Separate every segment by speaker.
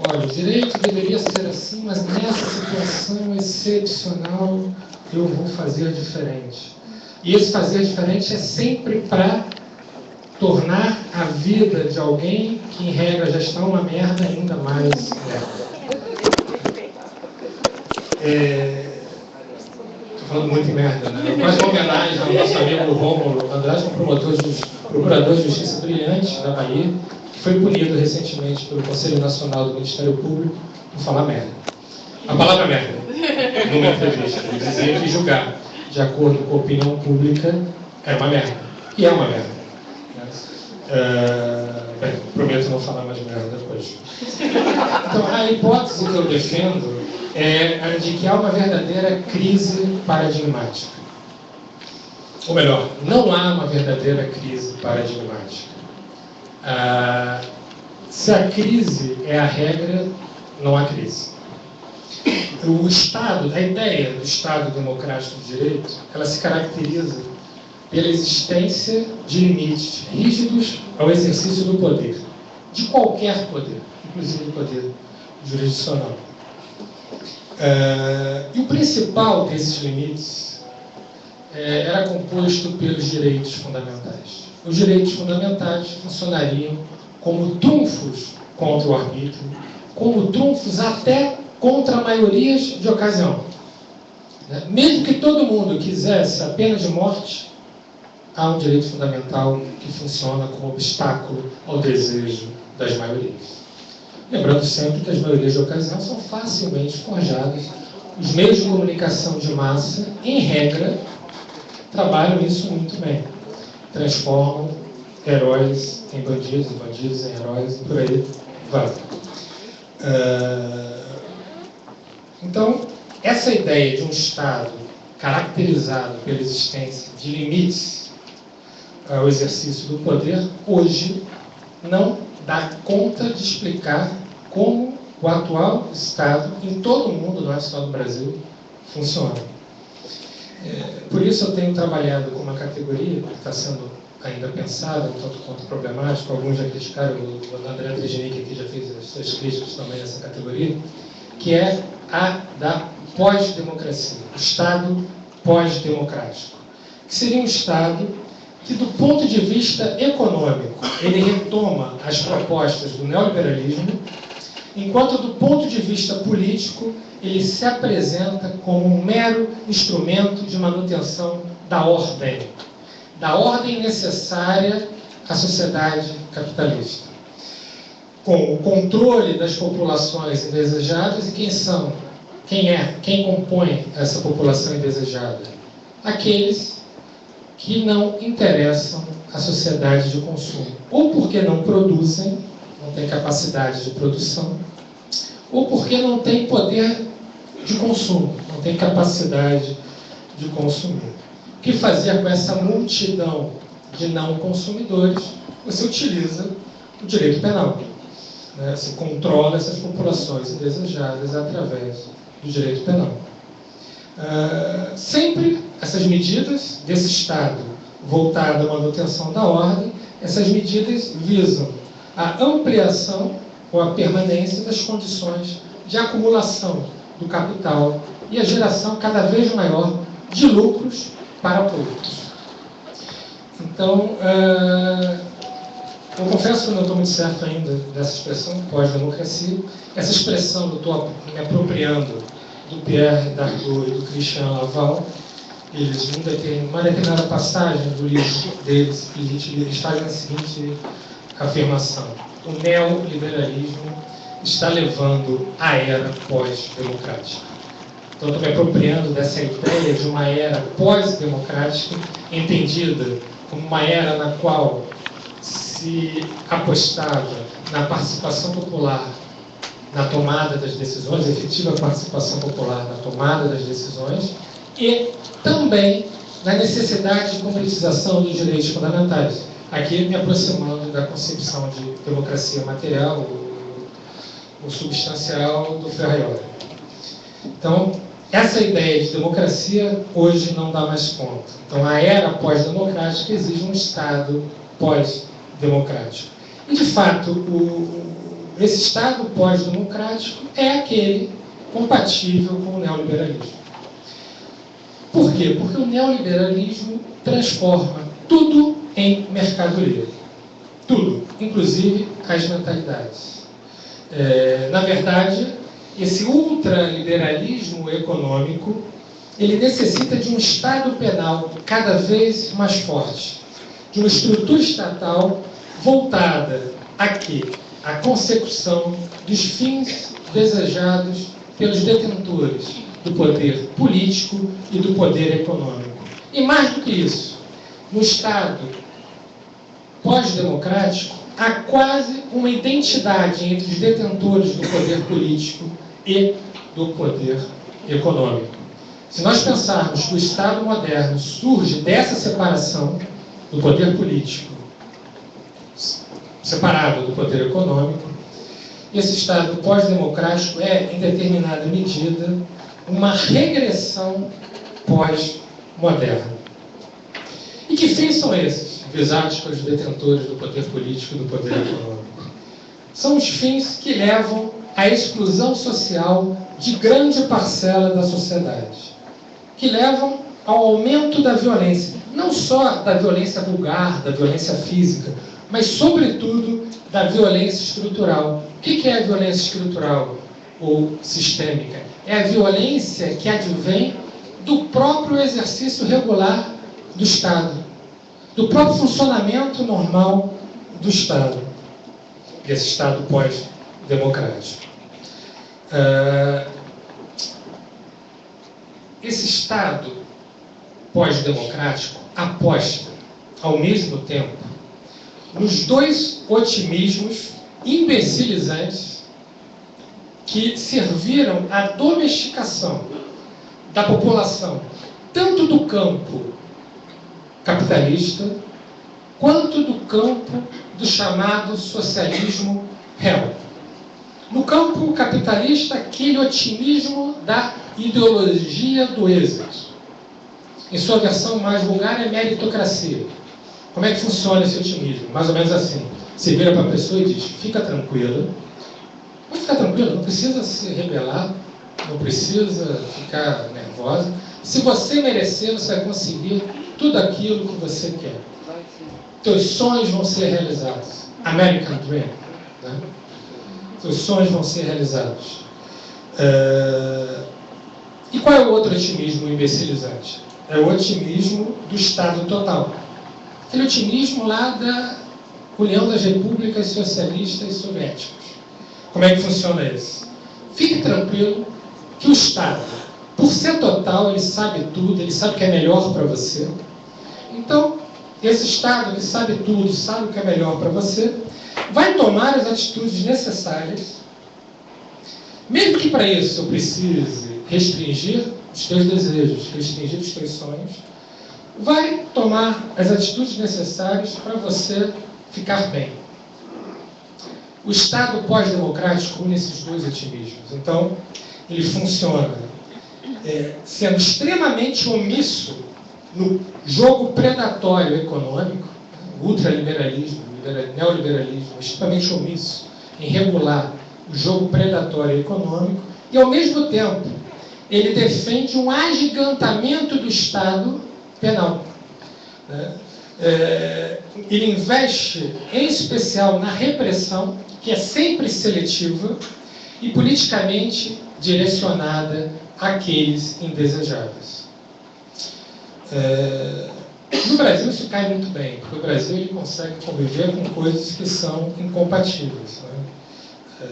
Speaker 1: olha, o direito deveria ser assim, mas nessa situação excepcional eu vou fazer diferente. E esse fazer diferente é sempre para tornar a vida de alguém que, em regra, já está uma merda, ainda mais merda. Estou falando muito em merda, né? Quase uma homenagem ao nosso amigo Rômulo Andrade, um procurador de justiça brilhante da Bahia, que foi punido recentemente pelo Conselho Nacional do Ministério Público por falar merda. A palavra merda, numa entrevista, ele dizia que julgar de acordo com a opinião pública era uma merda. E é uma merda. Bem, prometo não falar mais merda depois. Então, a hipótese que eu defendo é a de que há uma verdadeira crise paradigmática. Ou melhor, não há uma verdadeira crise paradigmática. Se a crise é a regra, não há crise. O Estado, a ideia do Estado democrático de direito, ela se caracteriza pela existência de limites rígidos ao exercício do poder, de qualquer poder, inclusive do poder jurisdicional. E o principal desses limites era composto pelos direitos fundamentais. Os direitos fundamentais funcionariam como trunfos contra o arbítrio, como trunfos até contra maiorias de ocasião. Mesmo que todo mundo quisesse a pena de morte, há um direito fundamental que funciona como obstáculo ao desejo das maiorias. Lembrando sempre que as maiorias de ocasião são facilmente forjadas. Os meios de comunicação de massa, em regra, trabalham isso muito bem. Transformam heróis em bandidos, bandidos em heróis, e por aí vai. Então, essa ideia de um Estado caracterizado pela existência de limites ao exercício do poder, hoje não dá conta de explicar como o atual Estado, em todo o mundo, não é só no Brasil, funciona. Por isso eu tenho trabalhado com uma categoria que está sendo ainda pensada, um tanto quanto problemática, alguns já criticaram, o André Trejenic aqui já fez as suas críticas também nessa categoria, que é a da pós-democracia, o Estado pós-democrático, que seria um Estado que, do ponto de vista econômico, ele retoma as propostas do neoliberalismo, enquanto, do ponto de vista político, ele se apresenta como um mero instrumento de manutenção da ordem complementar à sociedade capitalista, com o controle das populações indesejadas. E quem compõe essa população indesejada? Aqueles que não interessam à sociedade de consumo, ou porque não produzem, não têm capacidade de produção, ou porque não têm poder de consumo, não têm capacidade de consumir. O que fazer com essa multidão de não consumidores? Você utiliza o direito penal. Você controla essas populações indesejadas através do direito penal. Sempre essas medidas desse Estado voltado à manutenção da ordem, essas medidas visam a ampliação ou a permanência das condições de acumulação do capital e a geração cada vez maior de lucros para poucos. Então, eu confesso que eu não estou muito certo ainda dessa expressão, pós-democracia. Essa expressão eu estou me apropriando do Pierre Dardot e do Christian Laval. Eles, em uma determinada passagem do livro deles, eles fazem a seguinte afirmação: o neoliberalismo está levando à era pós-democrática. Então, eu estou me apropriando dessa ideia de uma era pós-democrática, entendida como uma era na qual se apostava na participação popular na tomada das decisões, efetiva participação popular na tomada das decisões, e também na necessidade de concretização dos direitos fundamentais. Aqui me aproximando da concepção de democracia material, o substancial do Ferraioli. Então, essa ideia de democracia hoje não dá mais conta. Então, a era pós-democrática exige um Estado pós-democrático. E, de fato, esse Estado pós-democrático é aquele compatível com o neoliberalismo. Por quê? Porque o neoliberalismo transforma tudo em mercado livre. Tudo, inclusive as mentalidades. Na verdade, esse ultraliberalismo econômico, ele necessita de um Estado penal cada vez mais forte, de uma estrutura estatal voltada a quê? A consecução dos fins desejados pelos detentores do poder político e do poder econômico. E mais do que isso, no Estado pós-democrático, há quase uma identidade entre os detentores do poder político e do poder econômico. Se nós pensarmos que o Estado moderno surge dessa separação do poder político, separado do poder econômico, esse Estado pós-democrático é, em determinada medida, uma regressão pós-moderna. E que fins são esses, visados pelos detentores do poder político e do poder econômico? São os fins que levam à exclusão social de grande parcela da sociedade, que levam ao aumento da violência, não só da violência vulgar, da violência física, mas, sobretudo, da violência estrutural. O que é a violência estrutural ou sistêmica? É a violência que advém do próprio exercício regular do Estado, do próprio funcionamento normal do Estado, desse Estado pós-democrático. Esse Estado pós-democrático aposta, ao mesmo tempo, nos dois otimismos imbecilizantes que serviram à domesticação da população, tanto do campo capitalista, quanto do campo do chamado socialismo real. No campo capitalista, aquele otimismo da ideologia do êxito. Em sua versão mais vulgar, é meritocracia. Como é que funciona esse otimismo? Mais ou menos assim. Você vira para a pessoa e diz, fica tranquila. Pode ficar tranquila, não precisa se rebelar, não precisa ficar nervosa. Se você merecer, você vai conseguir tudo aquilo que você quer. Teus sonhos vão ser realizados. American Dream. Né? Teus sonhos vão ser realizados. E qual é o outro otimismo imbecilizante? É o otimismo do Estado total. Aquele otimismo lá da União das Repúblicas Socialistas Soviéticas. Como é que funciona isso? Fique tranquilo que o Estado, por ser total, ele sabe tudo, ele sabe o que é melhor para você. Então, esse Estado que sabe tudo, sabe o que é melhor para você, vai tomar as atitudes necessárias, mesmo que para isso eu precise restringir os teus desejos, restringir os teus sonhos, vai tomar as atitudes necessárias para você ficar bem. O Estado pós-democrático une esses dois otimismos. Então, ele funciona sendo extremamente omisso no jogo predatório econômico, ultraliberalismo, neoliberalismo, extremamente omisso em regular o jogo predatório econômico, e, ao mesmo tempo, ele defende um agigantamento do Estado penal. Ele investe, em especial, na repressão, que é sempre seletiva e politicamente direcionada àqueles indesejáveis. No Brasil isso cai muito bem, porque o Brasil ele consegue conviver com coisas que são incompatíveis. Né?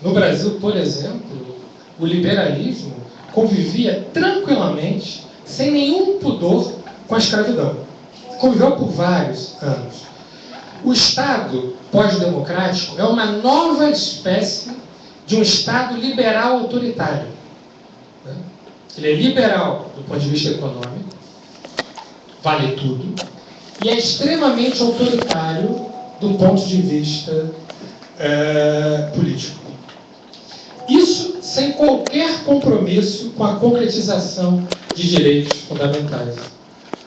Speaker 1: No Brasil, por exemplo, o liberalismo convivia tranquilamente, sem nenhum pudor, com a escravidão. Conviveu por vários anos. O Estado pós-democrático é uma nova espécie de um Estado liberal autoritário. Né? Ele é liberal do ponto de vista econômico, vale tudo, e é extremamente autoritário do ponto de vista político. Isso sem qualquer compromisso com a concretização de direitos fundamentais.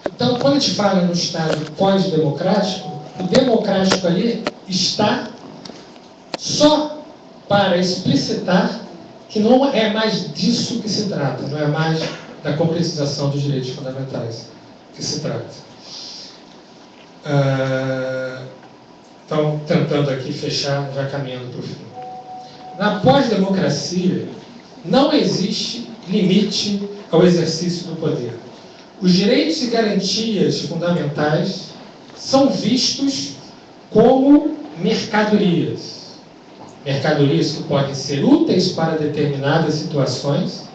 Speaker 1: Então, quando a gente fala no Estado pós-democrático, o democrático ali está só para explicitar que não é mais disso que se trata, não é mais da concretização dos direitos fundamentais que se trata. Então, tentando aqui fechar, já caminhando para o fim. Na pós-democracia, não existe limite ao exercício do poder. Os direitos e garantias fundamentais são vistos como mercadorias. Mercadorias que podem ser úteis para determinadas situações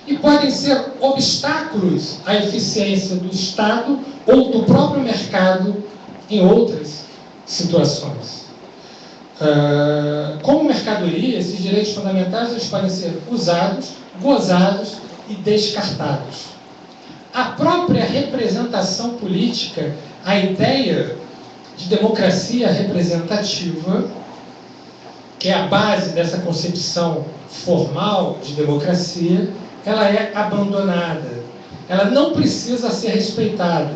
Speaker 1: e podem ser obstáculos à eficiência do Estado ou do próprio mercado em outras situações. Como mercadoria, esses direitos fundamentais eles podem ser usados, gozados e descartados. A própria representação política, a ideia de democracia representativa, que é a base dessa concepção formal de democracia, ela é abandonada. Ela não precisa ser respeitada.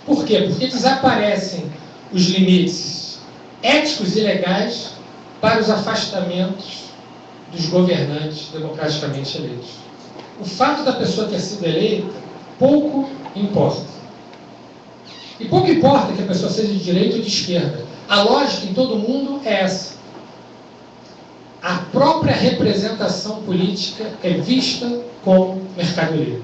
Speaker 1: Por quê? Porque desaparecem os limites éticos e legais para os afastamentos dos governantes democraticamente eleitos. O fato da pessoa ter sido eleita pouco importa. E pouco importa que a pessoa seja de direita ou de esquerda. A lógica em todo mundo é essa. A própria representação política é vista como mercadoria.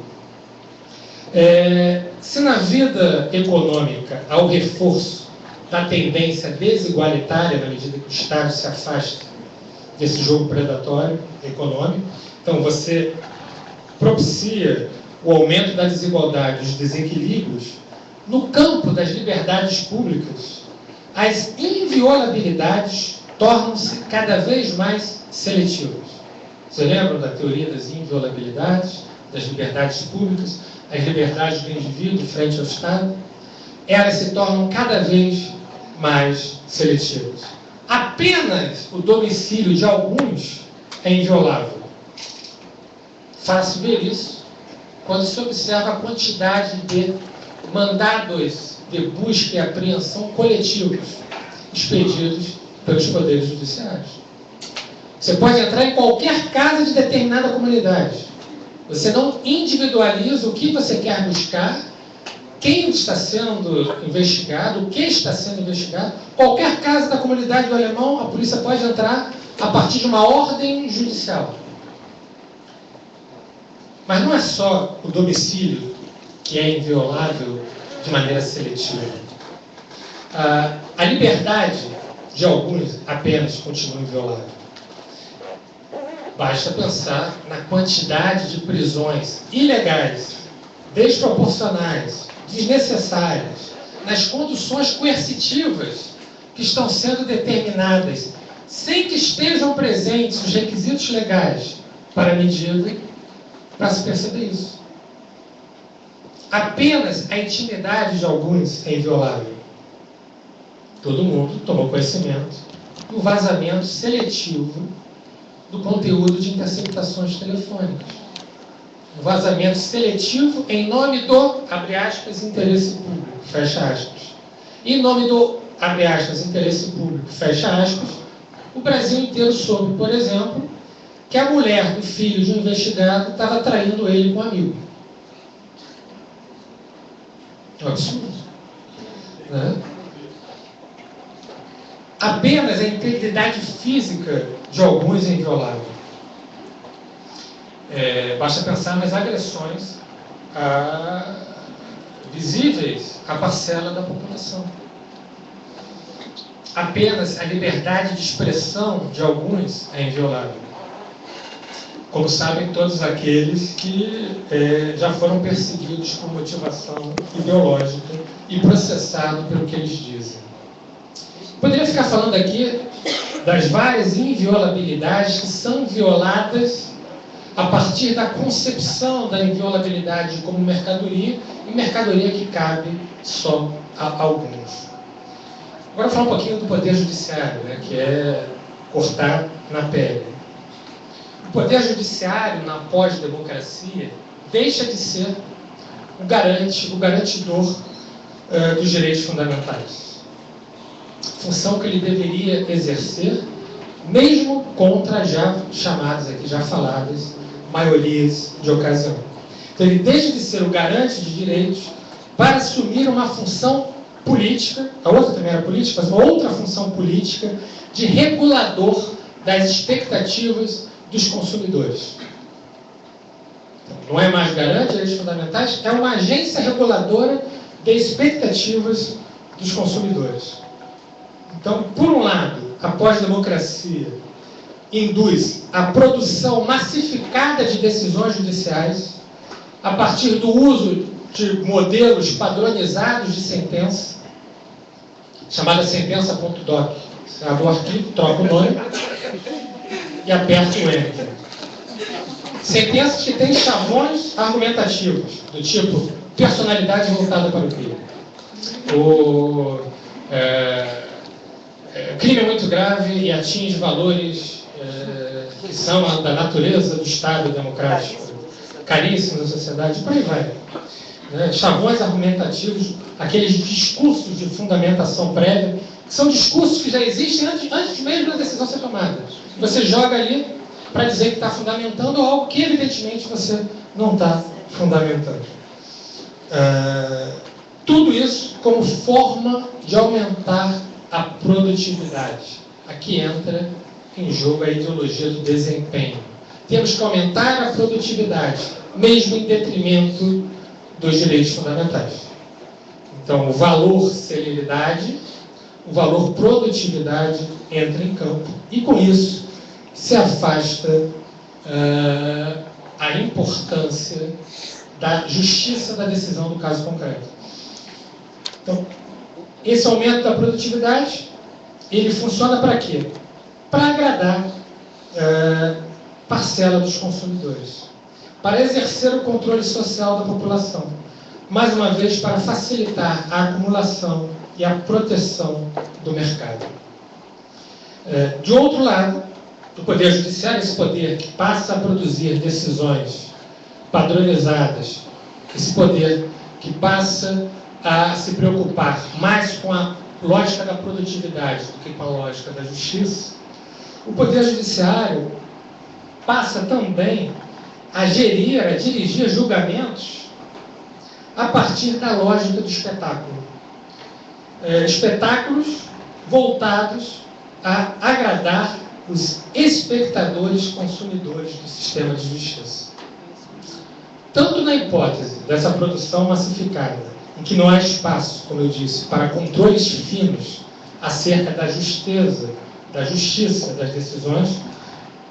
Speaker 1: Se na vida econômica há o reforço da tendência desigualitária na medida que o Estado se afasta desse jogo predatório econômico, então você propicia o aumento da desigualdade, dos desequilíbrios, no campo das liberdades públicas, as inviolabilidades tornam-se cada vez mais seletivas. Você lembra da teoria das inviolabilidades, das liberdades públicas, as liberdades do indivíduo frente ao Estado? Elas se tornam cada vez mais seletivas. Apenas o domicílio de alguns é inviolável. Fácil ver isso quando se observa a quantidade de mandados de busca e apreensão coletivos expedidos pelos poderes judiciários. Você pode entrar em qualquer casa de determinada comunidade. Você não individualiza o que você quer buscar, quem está sendo investigado, o que está sendo investigado. Qualquer casa da comunidade do Alemão, a polícia pode entrar a partir de uma ordem judicial. Mas não é só o domicílio que é inviolável de maneira seletiva. A liberdade de alguns apenas continua inviolável. Basta pensar na quantidade de prisões ilegais, desproporcionais, desnecessárias, nas conduções coercitivas que estão sendo determinadas, sem que estejam presentes os requisitos legais para a medida, para se perceber isso. Apenas a intimidade de alguns é inviolável. Todo mundo tomou conhecimento do vazamento seletivo do conteúdo de interceptações telefônicas. Um vazamento seletivo em nome do, abre aspas, interesse público, fecha aspas. E em nome do, abre aspas, interesse público, fecha aspas, o Brasil inteiro soube, por exemplo, que a mulher do filho de um investigado estava traindo ele com um amigo. É um absurdo. Né? Apenas a integridade física de alguns é inviolável. Basta pensar nas agressões visíveis à parcela da população. Apenas a liberdade de expressão de alguns é inviolável. Como sabem todos aqueles que já foram perseguidos por motivação ideológica e processados pelo que eles dizem. Poderia ficar falando aqui das várias inviolabilidades que são violadas a partir da concepção da inviolabilidade como mercadoria, e mercadoria que cabe só a alguns. Agora falar um pouquinho do Poder Judiciário, né, que é cortar na pele. O Poder Judiciário, na pós-democracia, deixa de ser o garantidor dos direitos fundamentais. Função que ele deveria exercer mesmo contra já chamadas aqui, já faladas, maiorias de ocasião. Então ele deixa de ser o garante de direitos para assumir uma função política, a outra também era política, mas uma outra função política de regulador das expectativas dos consumidores. Então, não é mais garante de direitos fundamentais, é uma agência reguladora de expectativas dos consumidores. Então, por um lado, a pós-democracia induz a produção massificada de decisões judiciais a partir do uso de modelos padronizados de sentença, chamada sentença.doc. Você abre o arquivo, troca o nome e aperta o Enter. Sentenças que têm chavões argumentativos, do tipo personalidade voltada para o crime. Crime é muito grave e atinge valores que são da natureza do Estado democrático, caríssimos da sociedade, por aí vai. Chavões argumentativos, aqueles discursos de fundamentação prévia, que são discursos que já existem antes mesmo da decisão ser tomada. Você joga ali para dizer que está fundamentando algo que, evidentemente, você não está fundamentando. Tudo isso como forma de aumentar a produtividade. Aqui entra em jogo a ideologia do desempenho. Temos que aumentar a produtividade, mesmo em detrimento dos direitos fundamentais. Então, o valor celeridade, o valor produtividade entra em campo. E, com isso, se afasta a importância da justiça da decisão do caso concreto. Então, esse aumento da produtividade, ele funciona para quê? Para agradar parcela dos consumidores, para exercer o controle social da população, mais uma vez para facilitar a acumulação e a proteção do mercado. De outro lado, do Poder Judiciário, esse poder que passa a produzir decisões padronizadas, esse poder que passa a se preocupar mais com a lógica da produtividade do que com a lógica da justiça, o Poder Judiciário passa também a dirigir julgamentos a partir da lógica do espetáculo. Espetáculos voltados a agradar os espectadores consumidores do sistema de justiça. Tanto na hipótese dessa produção massificada, em que não há espaço, como eu disse, para controles finos acerca da justeza, da justiça das decisões,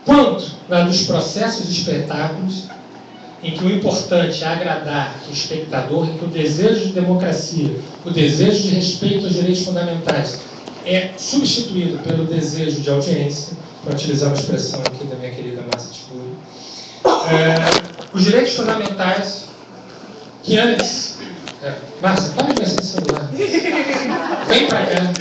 Speaker 1: quanto na dos processos de espetáculos, em que o importante é agradar o espectador, em que o desejo de democracia, o desejo de respeito aos direitos fundamentais é substituído pelo desejo de audiência, para utilizar uma expressão aqui da minha querida Márcia Tiburi. Os direitos fundamentais que antes... Márcia, para de mexer no celular. Vem para cá.